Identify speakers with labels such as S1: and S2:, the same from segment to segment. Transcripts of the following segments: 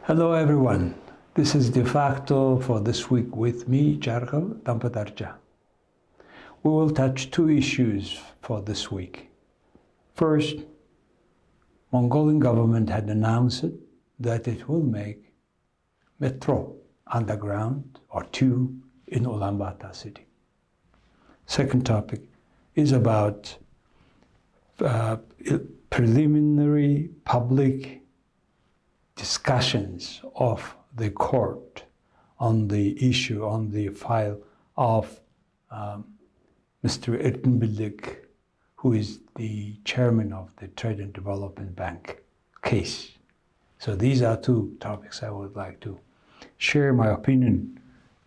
S1: Hello everyone, this is Defacto for this week with me, Jargal Ulaanbaatar. We will touch two issues for this week. First, Mongolian government had announced that it will make metro underground or two in Ulaanbaatar city. Second topic is about preliminary public discussions of the court on the issue, on the file of Mr. Ertenbildik, who is the chairman of the Trade and Development Bank case. So these are two topics I would like to share my opinion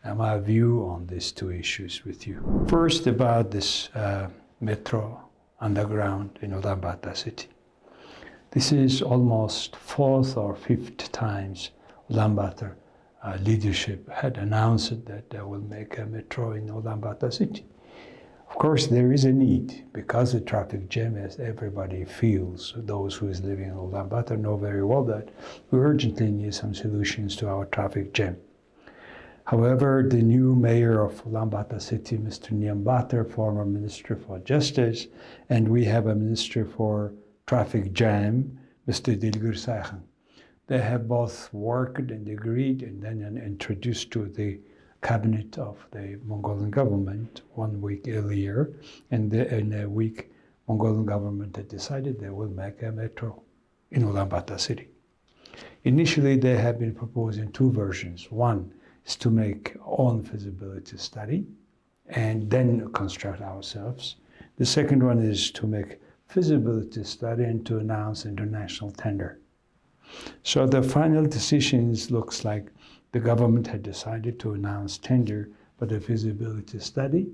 S1: and my view on these two issues with you. First, about this metro underground in Ulaanbaatar city. This is almost fourth or fifth times Ulaanbaatar leadership had announced that they will make a metro in Ulaanbaatar city. Of course, there is a need because the traffic jam, as everybody feels, those who is living in Ulaanbaatar know very well that we urgently need some solutions to our traffic jam. However, the new mayor of Ulaanbaatar city, Mr. Ulaanbaatar, former Minister for Justice, and we have a Minister for Traffic Jam, Mr. Dilgur Sayhan. They have both worked and agreed and then introduced to the cabinet of the Mongolian government 1 week earlier. And in a week, Mongolian government had decided they will make a metro in Ulaanbaatar city. Initially, they have been proposing two versions. One is to make own feasibility study and then construct ourselves. The second one is to make feasibility study and to announce international tender. So the final decisions looks like the government had decided to announce tender, but the feasibility study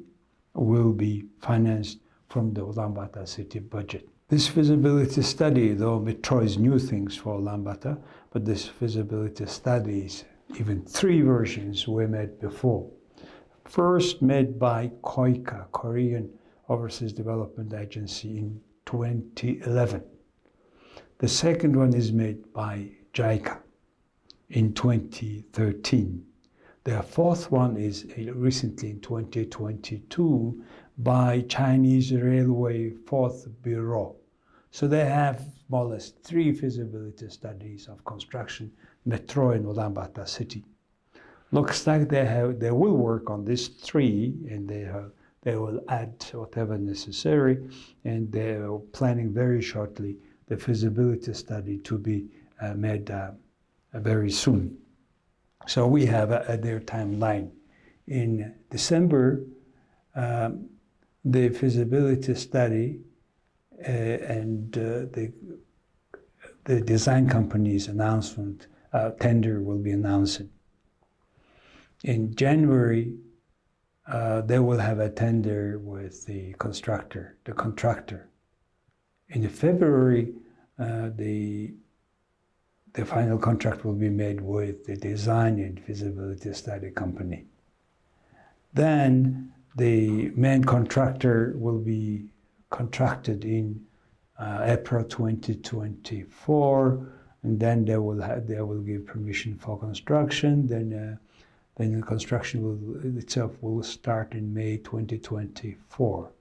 S1: will be financed from the Ulaanbaatar city budget. This feasibility study, though it tries new things for Ulaanbaatar, but this feasibility studies, even three versions were made before. First made by KOICA, Korean Overseas Development Agency, in 2011. The second one is made by JICA in 2013. The fourth one is recently in 2022 by Chinese Railway Fourth Bureau. So they have more or less three feasibility studies of construction metro in Ulaanbaatar city. Looks like they will work on these three, and they will add whatever necessary, and they are planning very shortly the feasibility study to be made very soon. So we have their timeline. In December, the feasibility study and the design company's announcement tender will be announced. In January, they will have a tender with the contractor. In February, the final contract will be made with the design and feasibility study company. Then the main contractor will be contracted in April 2024, and then they will give permission for construction. Then the construction itself will start in May 2024.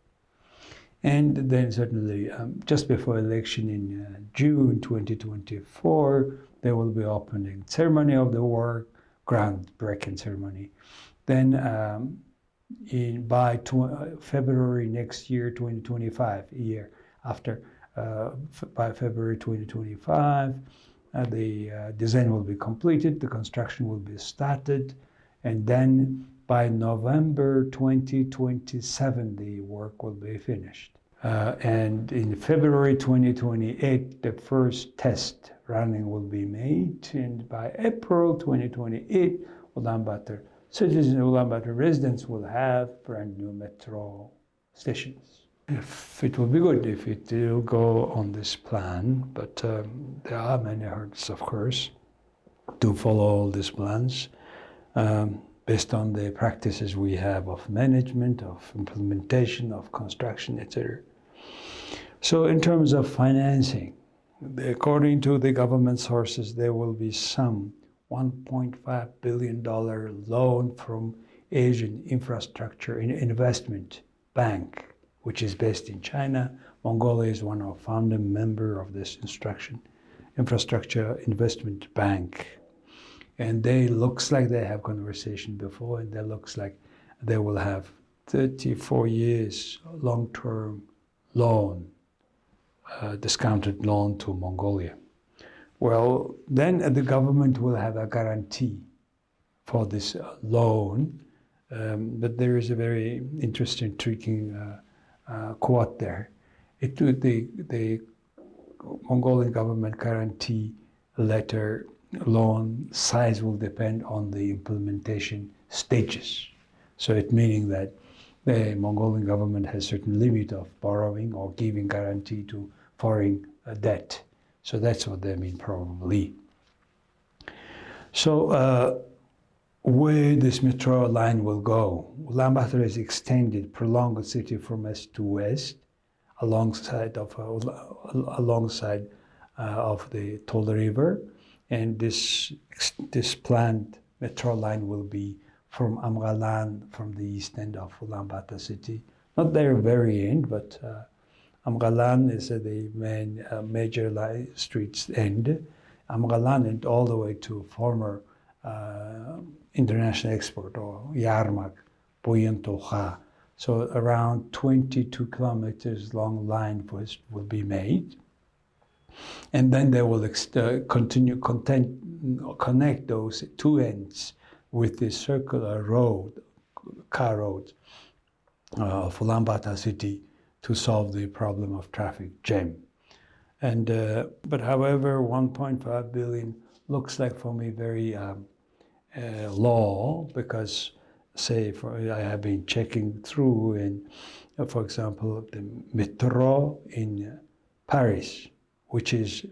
S1: And then certainly just before election in June 2024, there will be opening ceremony of the work, groundbreaking ceremony. Then by February next year, 2025, a year after, by February 2025, the design will be completed, the construction will be started, and then by November 2027, the work will be finished. And in February 2028, the first test running will be made, and by April 2028, Ulaanbaatar citizens, Ulaanbaatar residents will have brand new metro stations. If it will be good if it will go on this plan, but there are many hurdles, of course, to follow all these plans. Based on the practices we have of management, of implementation, of construction, etc. So in terms of financing, according to the government sources, there will be some $1.5 billion loan from Asian Infrastructure and Investment Bank, which is based in China. Mongolia is one of the founding members of this Infrastructure Investment Bank. And they looks like they have conversation before, and they looks like they will have 34 years long-term loan, discounted loan to Mongolia. Well, then the government will have a guarantee for this loan, but there is a very interesting, tricky quote there. The Mongolian government guarantee letter loan size will depend on the implementation stages. So it meaning that the Mongolian government has certain limit of borrowing or giving guarantee to foreign debt. So that's what they mean probably. So where this metro line will go, Ulaanbaatar is extended, prolonged city from east to west, alongside of the Tol River. And this planned metro line will be from Amgalan, from the east end of Ulaanbaatar city. Not their very end, but Amgalan is the main major street's end. Amgalan and all the way to former international export or Yarmak, Boyentoha. So around 22 kilometers long line will be made. And then they will connect those two ends with the circular road, car road of Ulaanbaatar city to solve the problem of traffic jam. And but however, 1.5 billion looks like for me very low, because say I have been checking through, and for example the metro in Paris, which is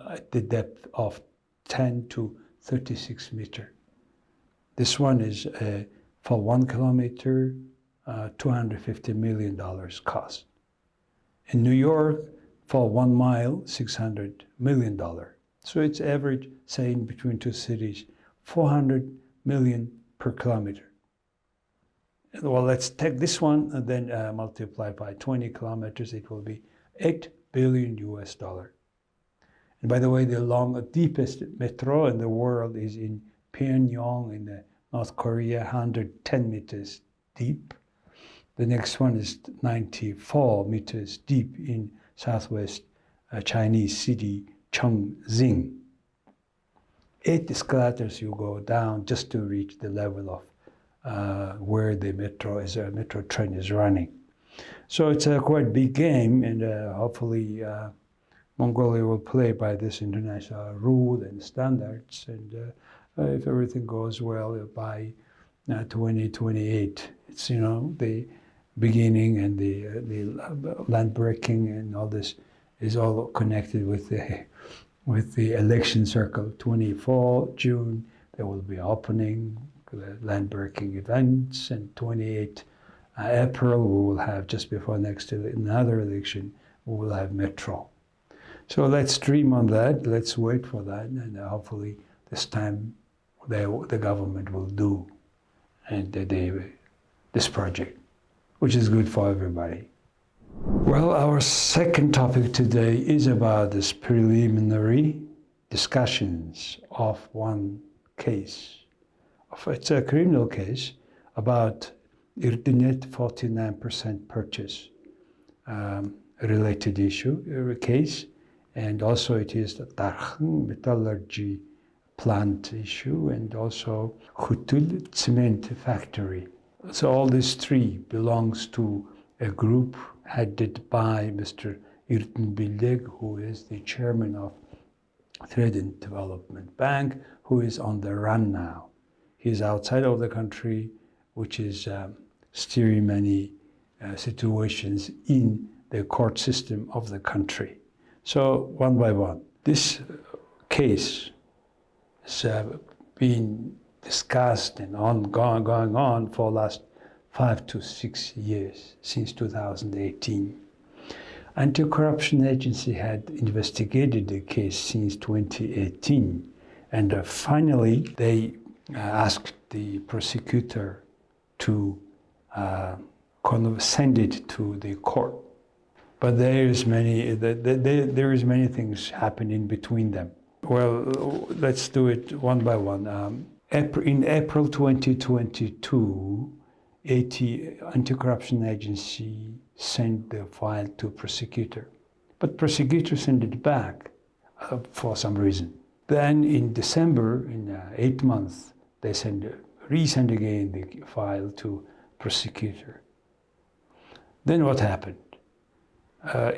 S1: at the depth of 10 to 36 meters. This one is for 1 kilometer, $250 million cost. In New York, for 1 mile, $600 million. So it's average, saying between two cities, 400 million per kilometer. Well, let's take this one and then multiply by 20 kilometers, it will be $8 billion US. And by the way, the deepest metro in the world is in Pyongyang in North Korea, 110 meters deep. The next one is 94 meters deep in southwest Chinese city, Chongqing. 8 escalators you go down just to reach the level of where the metro train is running. So it's a quite big game, and hopefully Mongolia will play by this international rule and standards, and if everything goes well by 2028, it's the beginning, and the land breaking and all this is all connected with the election circle. 24 June there will be opening the land breaking events, and 28 April we will have, just before another election, we will have metro. So let's dream on that, let's wait for that, and hopefully this time the government will do this project, which is good for everybody. Well, our second topic today is about this preliminary discussions of one case. It's a criminal case about Erdenet 49% purchase related case, and also it is the Darkhan metallurgy plant issue, and also Khutul cement factory. So all these three belongs to a group headed by Mr. Ulaanbaatar, who is the chairman of Trade and Development Bank, who is on the run now. He is outside of the country, which is steering many situations in the court system of the country. So one by one, this case has been discussed and going on for the last 5 to 6 years, since 2018. Anti-Corruption Agency had investigated the case since 2018, And finally, they asked the prosecutor to send it to the court. But there is many things happening between them. Well, let's do it one by one. In April 2022, Anti-Corruption Agency sent the file to prosecutor, but prosecutor sent it back for some reason. Then in December, in 8 months, they resend again the file to prosecutor. Then what happened?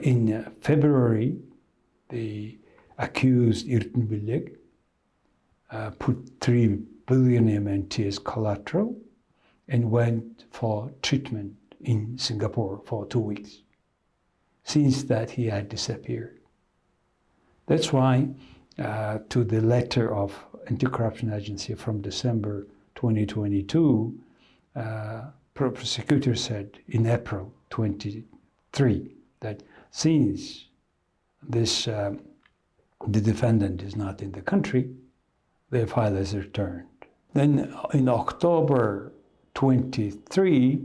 S1: In February, the accused Ertin Bilek put 3 billion MNT as collateral and went for treatment in Singapore for 2 weeks. Since that, he had disappeared. That's why to the letter of Anti-Corruption Agency from December 2022, prosecutor said in April 23 that since this the defendant is not in the country, the file is returned. Then in October 23,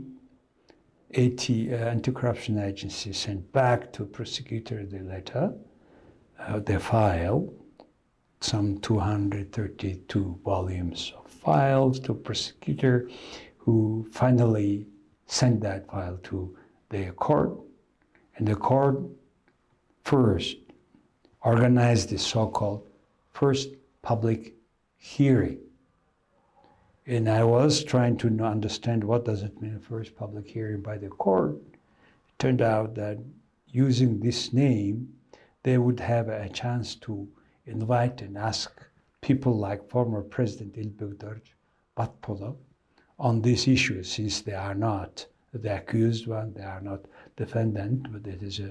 S1: Anti-Corruption Agency sent back to prosecutor the letter, the file, some 232 volumes of files to prosecutor, who finally sent that file to the court. And the court first organized the so-called first public hearing. And I was trying to understand what does it mean, first public hearing by the court. It turned out that using this name, they would have a chance to invite and ask people like former President İlbegdar Batpolo on these issues, since they are not the accused one, they are not defendant, but it is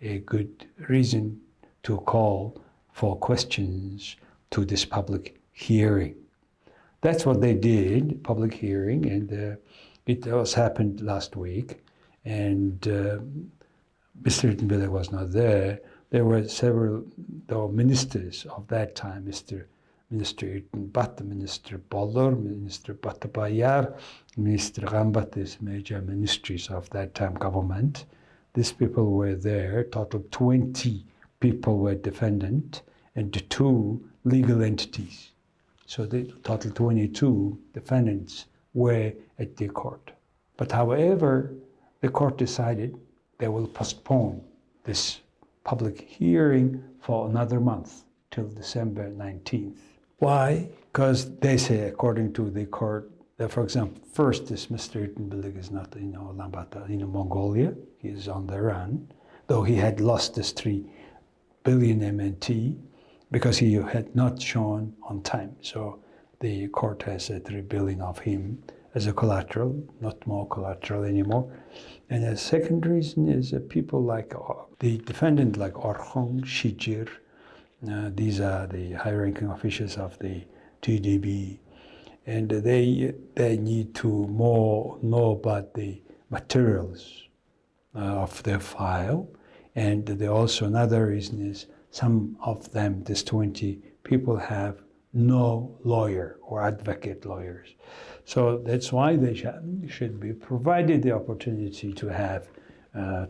S1: a good reason to call for questions to this public hearing. That's what they did, public hearing, and it was happened last week. And Mr. Bilek was not there. There were several ministers of that time, Minister Ulaanbaatar, Minister Bolor, Minister Batabayar, Minister Gambat, these major ministries of that time government. These people were there. Total 20 people were defendant and 2 legal entities. So the total 22 defendants were at the court. But however, the court decided they will postpone this public hearing for another month till December 19th. Why? Because they say, according to the court, that, for example, first this Mr. Ertin Bilek is not in Ulaanbaatar, in Mongolia. He is on the run, though he had lost this 3 billion MNT because he had not shown on time. So the court has 3 billion of him as a collateral, not more collateral anymore. And the second reason is people like the defendant, like Orhon, Shijir. These are the high-ranking officials of the TDB, and they need to more know about the materials of their file. And they also, another reason is some of them, these 20 people, have no lawyer or advocate lawyers. So that's why they should be provided the opportunity to have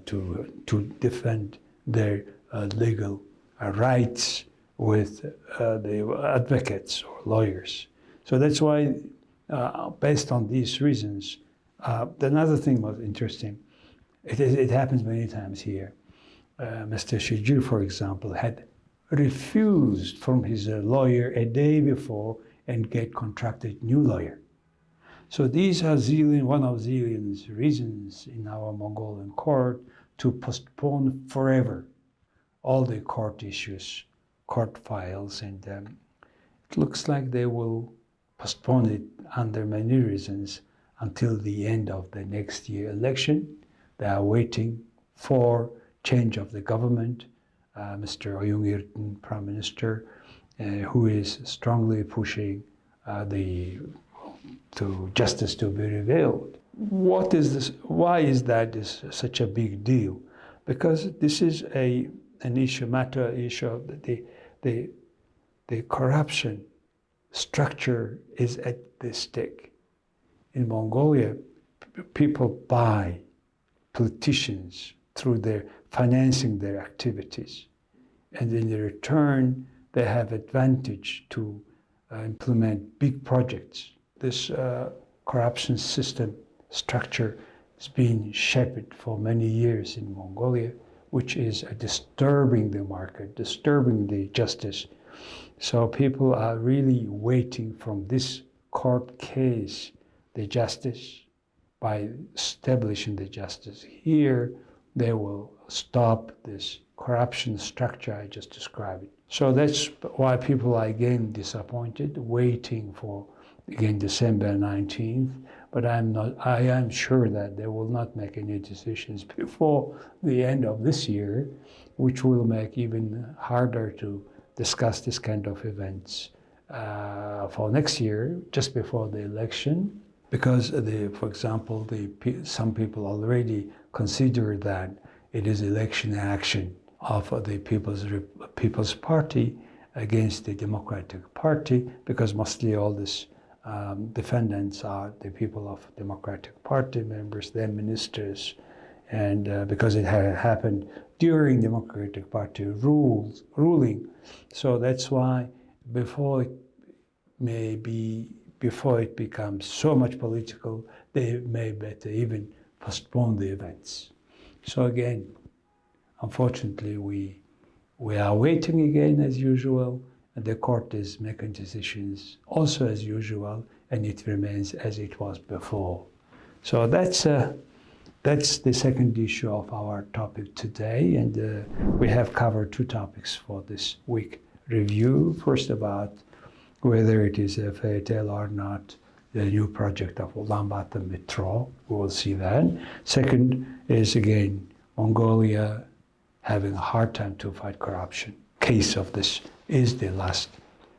S1: to defend their legal rights with the advocates or lawyers. So that's why, based on these reasons, another thing was interesting. It happens many times here. Mr. Shijir, for example, had refused from his lawyer a day before and get contracted new lawyer. So these are one of zillions reasons in our Mongolian court to postpone forever all the court issues, court files, and it looks like they will postpone it under many reasons until the end of the next year election. They are waiting for change of the government. Mr. Oyun Ertin, Prime Minister, who is strongly pushing to justice to be revealed. What is this? Why is that such a big deal? Because this is an issue of the corruption structure is at the stake. In Mongolia, people buy politicians through their financing their activities, and in return, they have advantage to implement big projects. This corruption system structure has been shaped for many years in Mongolia, which is disturbing the market, disturbing the justice. So people are really waiting from this court case the justice. By establishing the justice here, they will stop this corruption structure I just described. So that's why people are again disappointed, waiting for again December 19th. But I am sure that they will not make any decisions before the end of this year, which will make even harder to discuss this kind of events for next year, just before the election. Because, for example, some people already consider that it is election action of the People's Party against the Democratic Party, because mostly all these defendants are the people of Democratic Party members, their ministers, and because it had happened during Democratic Party ruling. So that's why before it becomes so much political, they may better even postpone the events. So again, unfortunately, we are waiting again as usual, and the court is making decisions also as usual, and it remains as it was before. So that's the second issue of our topic today, and we have covered two topics for this week review. First, about whether it is a fatal or not, the new project of Ulaanbaatar Metro. We will see that. Second is, again, Mongolia having a hard time to fight corruption. Case of this is the last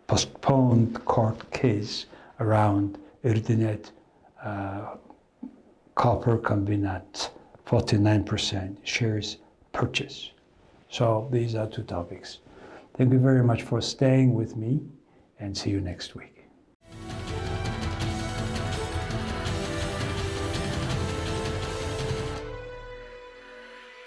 S1: postponed court case around Erdenet copper combinat 49% shares purchase. So these are two topics. Thank you very much for staying with me, and see you next week.